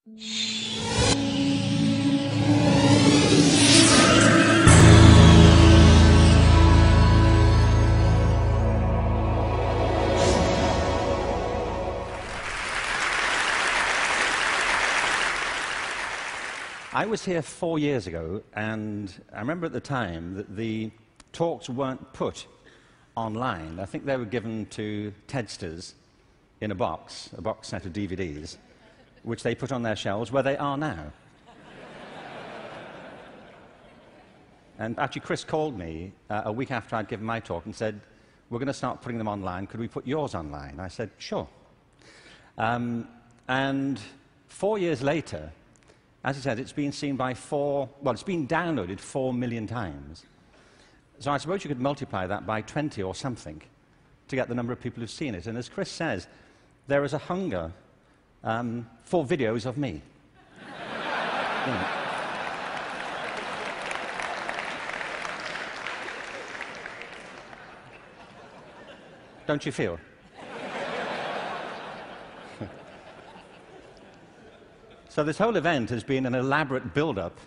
I was here 4 years ago, and I remember at the time that the talks weren't put online. I think they were given to TEDsters in a box set of DVDs, which they put on their shelves, where they are now. And actually, Chris called me a week after I'd given my talk and said, "We're going to start putting them online. Could we put yours online?" I said, "Sure." And 4 years later, as I said, it's been seen by it's been downloaded 4 million times. So I suppose you could multiply that by 20 or something to get the number of people who've seen it. And as Chris says, there is a hunger for videos of me. Don't you feel? So this whole event has been an elaborate build-up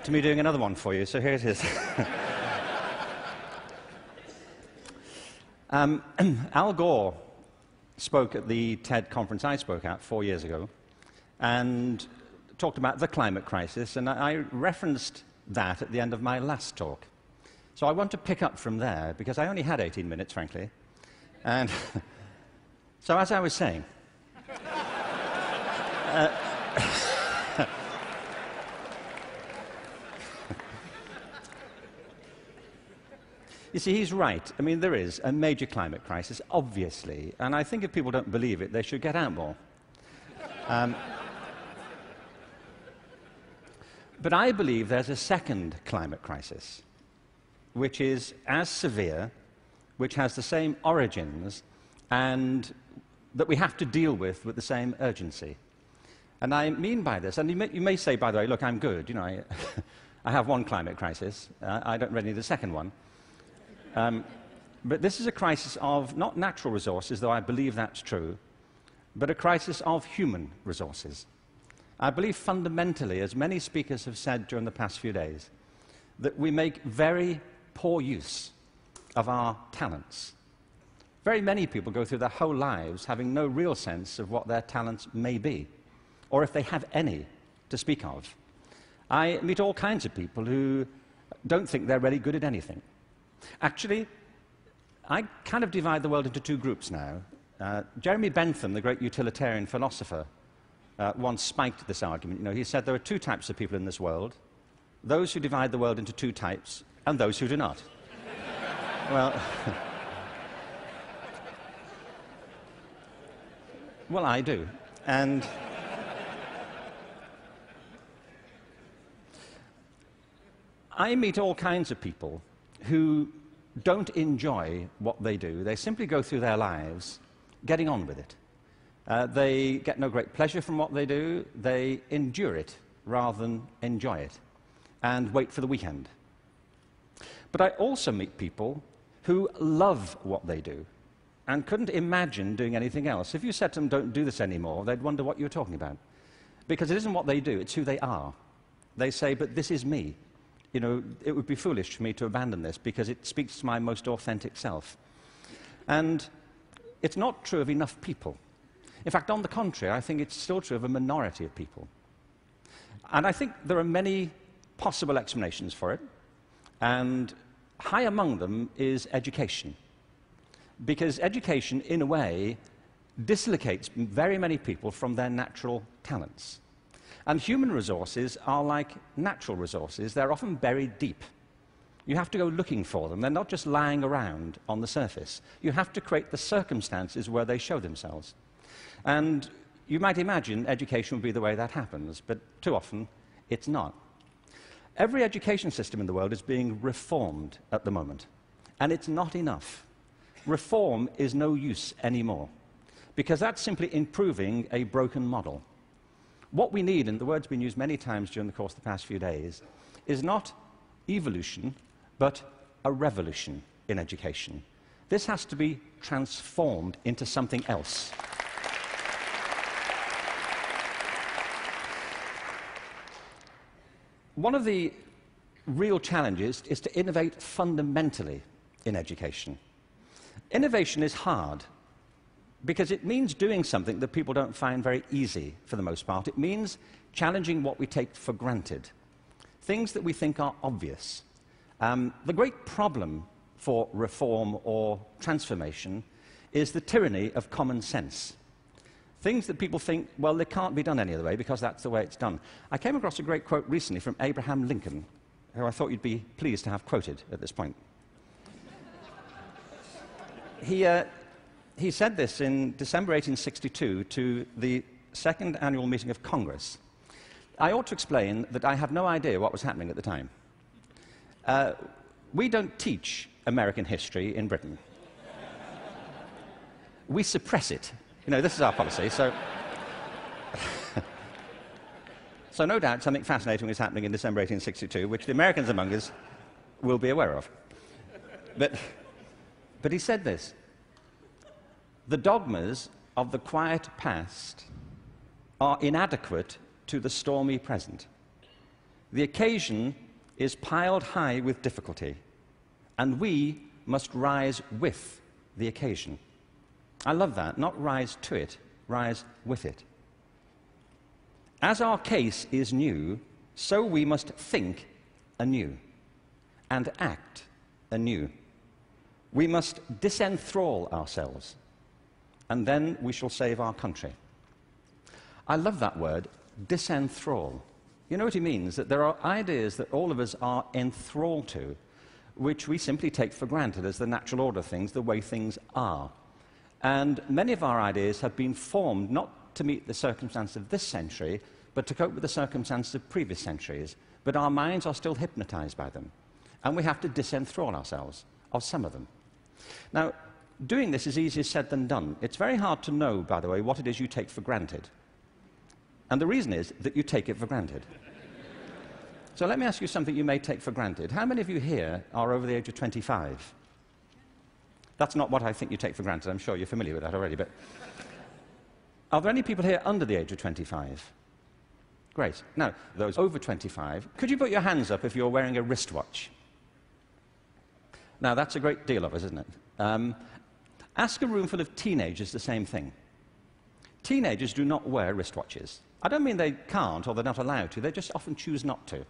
to me doing another one for you, so here it is. Al Gore spoke at the TED conference I spoke at 4 years ago and talked about the climate crisis, and I referenced that at the end of my last talk. So I want to pick up from there, because I only had 18 minutes, frankly. And so as I was saying, you see, he's right. I mean, there is a major climate crisis, obviously, and I think if people don't believe it, they should get out more. But I believe there's a second climate crisis, which is as severe, which has the same origins, and that we have to deal with the same urgency. And I mean by this, and you may say, by the way, look, I'm good. You know, I have one climate crisis. I don't really need a second one. But this is a crisis of not natural resources, though I believe that's true, but a crisis of human resources. I believe fundamentally, as many speakers have said during the past few days, that we make very poor use of our talents. Very many people go through their whole lives having no real sense of what their talents may be, or if they have any to speak of. I meet all kinds of people who don't think they're really good at anything. Actually, I kind of divide the world into two groups now. Jeremy Bentham, the great utilitarian philosopher, once spiked this argument. You know, he said there are two types of people in this world: those who divide the world into two types, and those who do not. Well, well, I do. And I meet all kinds of people who don't enjoy what they do. They simply go through their lives getting on with it. They get no great pleasure from what they do. They endure it rather than enjoy it and wait for the weekend. But I also meet people who love what they do and couldn't imagine doing anything else. If you said to them, "Don't do this anymore," they'd wonder what you were talking about. Because it isn't what they do, it's who they are. They say, "But this is me. You know, it would be foolish for me to abandon this because it speaks to my most authentic self." And it's not true of enough people. In fact, on the contrary, I think it's still true of a minority of people. And I think there are many possible explanations for it, and high among them is education. Because education, in a way, dislocates very many people from their natural talents. And human resources are like natural resources. They're often buried deep. You have to go looking for them. They're not just lying around on the surface. You have to create the circumstances where they show themselves. And you might imagine education would be the way that happens, but too often it's not. Every education system in the world is being reformed at the moment, and it's not enough. Reform is no use anymore, because that's simply improving a broken model. What we need, and the word's been used many times during the course of the past few days, is not evolution, but a revolution in education. This has to be transformed into something else. one of the real challenges is to innovate fundamentally in education. Innovation is hard because it means doing something that people don't find very easy for the most part. It means challenging what we take for granted, things that we think are obvious. The great problem for reform or transformation is the tyranny of common sense. Things that people think, well, they can't be done any other way because that's the way it's done. I came across a great quote recently from Abraham Lincoln, who I thought you'd be pleased to have quoted at this point. He said this in December 1862 to the second annual meeting of Congress. I ought to explain that I have no idea what was happening at the time. We don't teach American history in Britain. We suppress it. You know, this is our policy, so... So no doubt something fascinating was happening in December 1862, which the Americans among us will be aware of. But he said this: the dogmas of the quiet past are inadequate to the stormy present. The occasion is piled high with difficulty, and we must rise with the occasion. I love that. Not rise to it, rise with it. As our case is new, so we must think anew and act anew. We must disenthrall ourselves, and then we shall save our country. I love that word, disenthrall. You know what he means? That there are ideas that all of us are enthralled to, which we simply take for granted as the natural order of things, the way things are. And many of our ideas have been formed not to meet the circumstances of this century, but to cope with the circumstances of previous centuries. But our minds are still hypnotized by them, and we have to disenthrall ourselves of some of them. Now, doing this is easier said than done. It's very hard to know, by the way, what it is you take for granted. And the reason is that you take it for granted. So let me ask you something you may take for granted. How many of you here are over the age of 25? That's not what I think you take for granted. I'm sure you're familiar with that already. But are there any people here under the age of 25? Great. Now, those over 25, could you put your hands up if you're wearing a wristwatch? Now, that's a great deal of us, isn't it? Ask a room full of teenagers the same thing. Teenagers do not wear wristwatches. I don't mean they can't or they're not allowed to. They just often choose not to.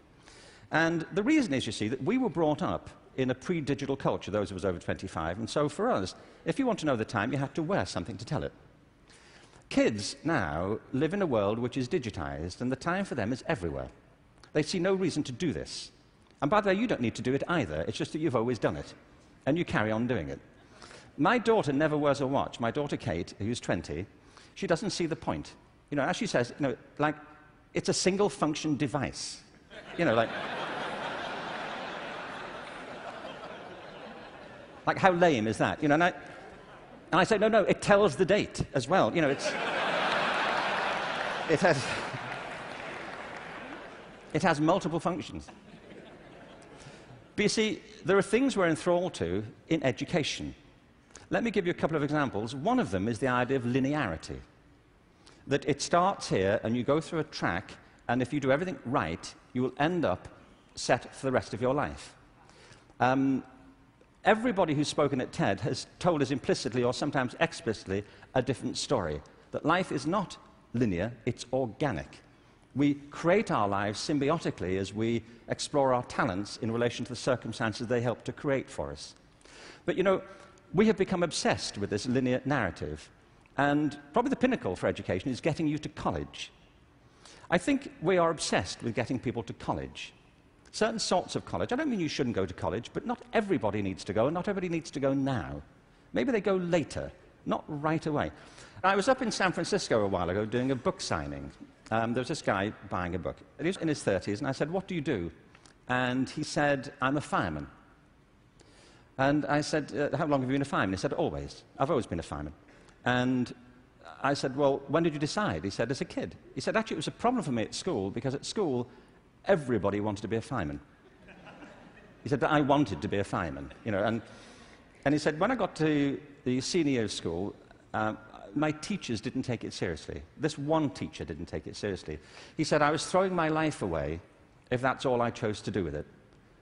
And the reason is, you see, that we were brought up in a pre-digital culture, those of us over 25, and so for us, if you want to know the time, you have to wear something to tell it. Kids now live in a world which is digitized, and the time for them is everywhere. They see no reason to do this. And by the way, you don't need to do it either. It's just that you've always done it, and you carry on doing it. My daughter never wears a watch. My daughter Kate, who's 20, she doesn't see the point. You know, as she says, you know, like, it's a single-function device. You know, like... like, how lame is that? You know, and I say, no, it tells the date as well. You know, it has multiple functions. But you see, there are things we're enthralled to in education. Let me give you a couple of examples. One of them is the idea of linearity. That it starts here, and you go through a track, and if you do everything right, you will end up set for the rest of your life. Everybody who's spoken at TED has told us implicitly or sometimes explicitly a different story. That life is not linear, it's organic. We create our lives symbiotically as we explore our talents in relation to the circumstances they help to create for us. But you know, we have become obsessed with this linear narrative. And probably the pinnacle for education is getting you to college. I think we are obsessed with getting people to college. Certain sorts of college. I don't mean you shouldn't go to college, but not everybody needs to go, and not everybody needs to go now. Maybe they go later, not right away. I was up in San Francisco a while ago doing a book signing. There was this guy buying a book. He was in his 30s, and I said, "What do you do?" And he said, "I'm a fireman." And I said, "How long have you been a fireman?" He said, "Always. I've always been a fireman." And I said, "Well, when did you decide?" He said, "As a kid." He said, "Actually, it was a problem for me at school, because at school, everybody wanted to be a fireman." He said, "But I wanted to be a fireman." You know, and he said, "When I got to the senior year of school, my teachers didn't take it seriously. This one teacher didn't take it seriously." He said, "I was throwing my life away if that's all I chose to do with it.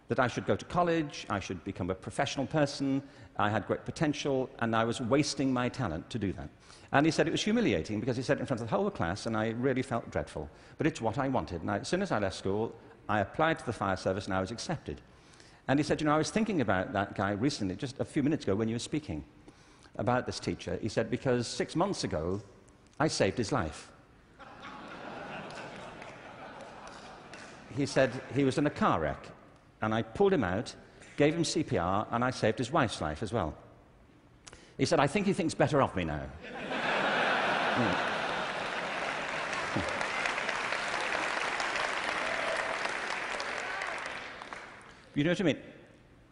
That I should go to college, I should become a professional person, I had great potential, and I was wasting my talent to do that. And he said it was humiliating because he said it in front of the whole class, and I really felt dreadful. But it's what I wanted. And as soon as I left school, I applied to the fire service, and I was accepted. And he said, you know, I was thinking about that guy recently, just a few minutes ago when you were speaking about this teacher. He said, because 6 months ago, I saved his life. He said he was in a car wreck, and I pulled him out, gave him CPR, and I saved his wife's life as well. He said, I think he thinks better of me now. You know what I mean?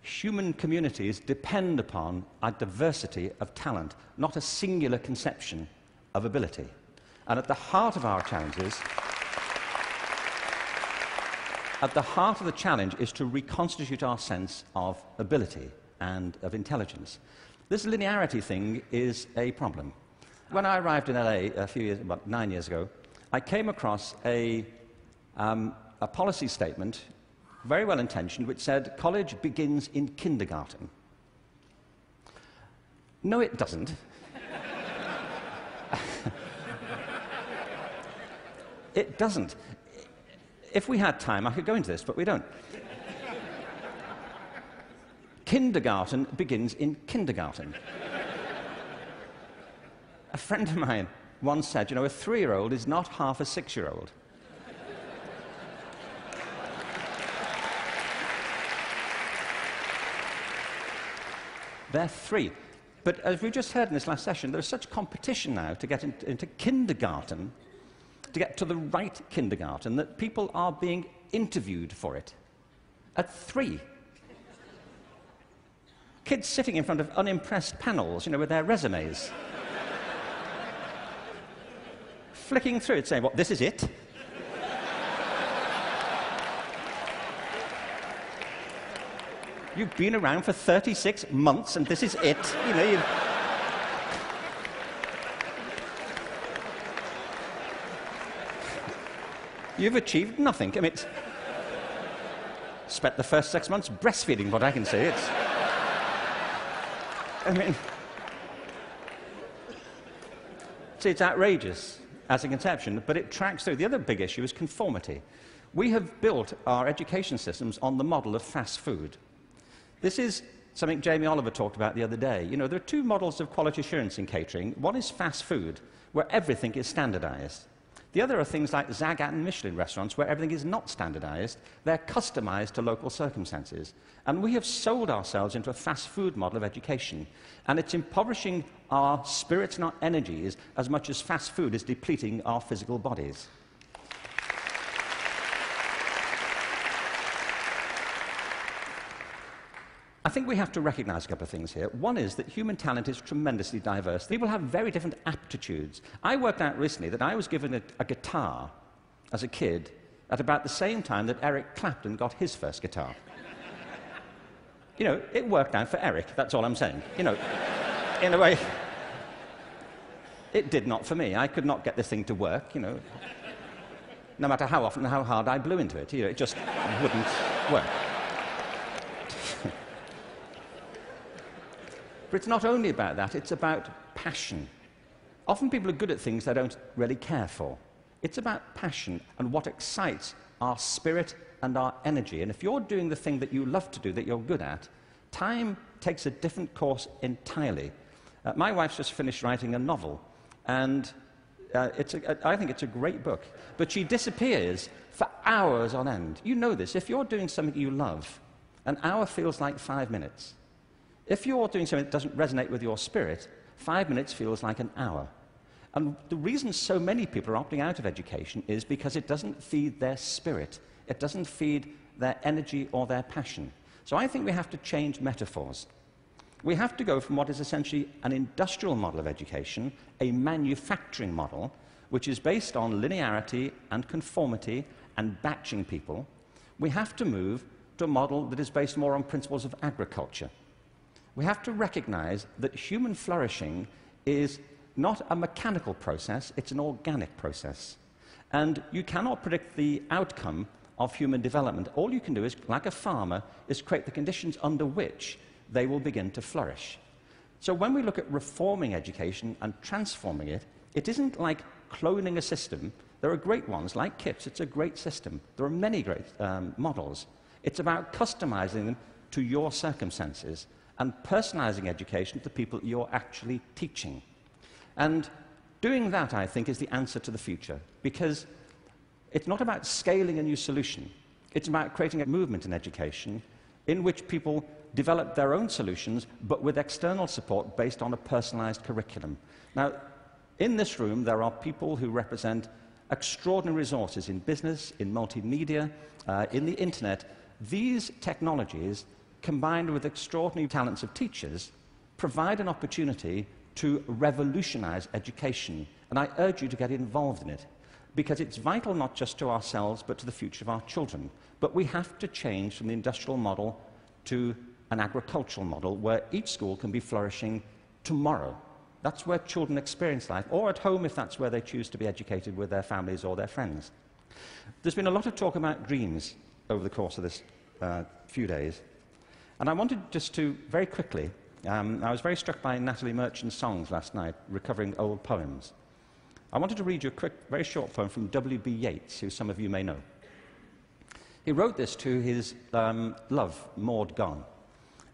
Human communities depend upon a diversity of talent, not a singular conception of ability. And at the heart of our challenges, at the heart of the challenge is to reconstitute our sense of ability and of intelligence. This linearity thing is a problem. When I arrived in LA about 9 years ago, I came across a policy statement, very well intentioned, which said college begins in kindergarten. No, it doesn't. It doesn't. If we had time, I could go into this, but we don't. Kindergarten begins in kindergarten. A friend of mine once said, you know, a 3-year-old is not half a 6-year-old. They're 3. But as we just heard in this last session, there's such competition now to get into kindergarten, to get to the right kindergarten, that people are being interviewed for it at 3. Kids sitting in front of unimpressed panels, you know, with their resumes. Flicking through it, saying, what, this is it? You've been around for 36 months and this is it. You know, you've achieved nothing. I mean, spent the first 6 months breastfeeding, what I can say. I mean, see, it's outrageous as a conception, but it tracks through. The other big issue is conformity. We have built our education systems on the model of fast food. This is something Jamie Oliver talked about the other day. You know, there are 2 models of quality assurance in catering. One is fast food, where everything is standardized. The other are things like Zagat and Michelin restaurants, where everything is not standardized. They're customized to local circumstances. And we have sold ourselves into a fast food model of education. And it's impoverishing our spirits and our energies as much as fast food is depleting our physical bodies. I think we have to recognize a couple of things here. One is that human talent is tremendously diverse. People have very different aptitudes. I worked out recently that I was given a guitar as a kid at about the same time that Eric Clapton got his first guitar. You know, it worked out for Eric, that's all I'm saying. You know, in a way, it did not for me. I could not get this thing to work, you know. No matter how often and how hard I blew into it, you know, it just wouldn't work. But it's not only about that, it's about passion. Often people are good at things they don't really care for. It's about passion and what excites our spirit and our energy. And if you're doing the thing that you love to do, that you're good at, time takes a different course entirely. My wife's just finished writing a novel, and I think it's a great book. But she disappears for hours on end. You know this. If you're doing something you love, an hour feels like 5 minutes. If you're doing something that doesn't resonate with your spirit, 5 minutes feels like an hour. And the reason so many people are opting out of education is because it doesn't feed their spirit. It doesn't feed their energy or their passion. So I think we have to change metaphors. We have to go from what is essentially an industrial model of education, a manufacturing model, which is based on linearity and conformity and batching people. We have to move to a model that is based more on principles of agriculture. We have to recognize that human flourishing is not a mechanical process, it's an organic process. And you cannot predict the outcome of human development. All you can do is, like a farmer, is create the conditions under which they will begin to flourish. So when we look at reforming education and transforming it, it isn't like cloning a system. There are great ones, like KIPS. It's a great system. There are many great models. It's about customizing them to your circumstances and personalizing education to the people you're actually teaching. And doing that, I think, is the answer to the future, because it's not about scaling a new solution. It's about creating a movement in education in which people develop their own solutions, but with external support based on a personalized curriculum. Now, in this room, there are people who represent extraordinary resources in business, in multimedia, in the internet. These technologies, combined with extraordinary talents of teachers, provide an opportunity to revolutionize education. And I urge you to get involved in it, because it's vital not just to ourselves, but to the future of our children. But we have to change from the industrial model to an agricultural model where each school can be flourishing tomorrow. That's where children experience life, or at home if that's where they choose to be educated with their families or their friends. There's been a lot of talk about dreams over the course of this few days. And I wanted just to, very quickly, I was very struck by Natalie Merchant's songs last night, recovering old poems. I wanted to read you a quick, very short poem from W.B. Yeats, who some of you may know. He wrote this to his love, Maud Gone,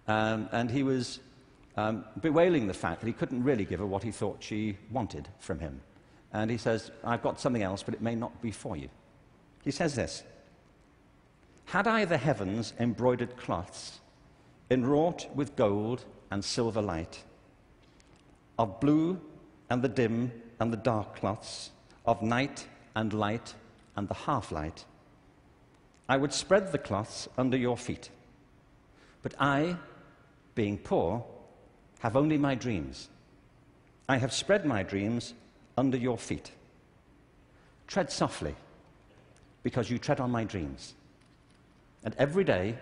and he was bewailing the fact that he couldn't really give her what he thought she wanted from him. And he says, "I've got something else, but it may not be for you." He says this: "Had I the heavens embroidered cloths, enwrought with gold and silver light, of blue and the dim and the dark cloths, of night and light and the half-light, I would spread the cloths under your feet. But I, being poor, have only my dreams. I have spread my dreams under your feet. Tread softly, because you tread on my dreams. And every day,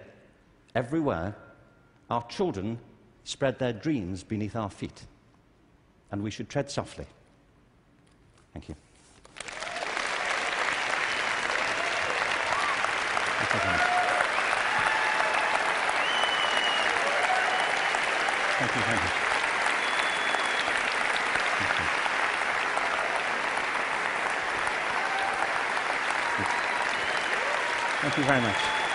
everywhere, our children spread their dreams beneath our feet. And we should tread softly." Thank you. Thank you very much. Thank you very much. Thank you very much.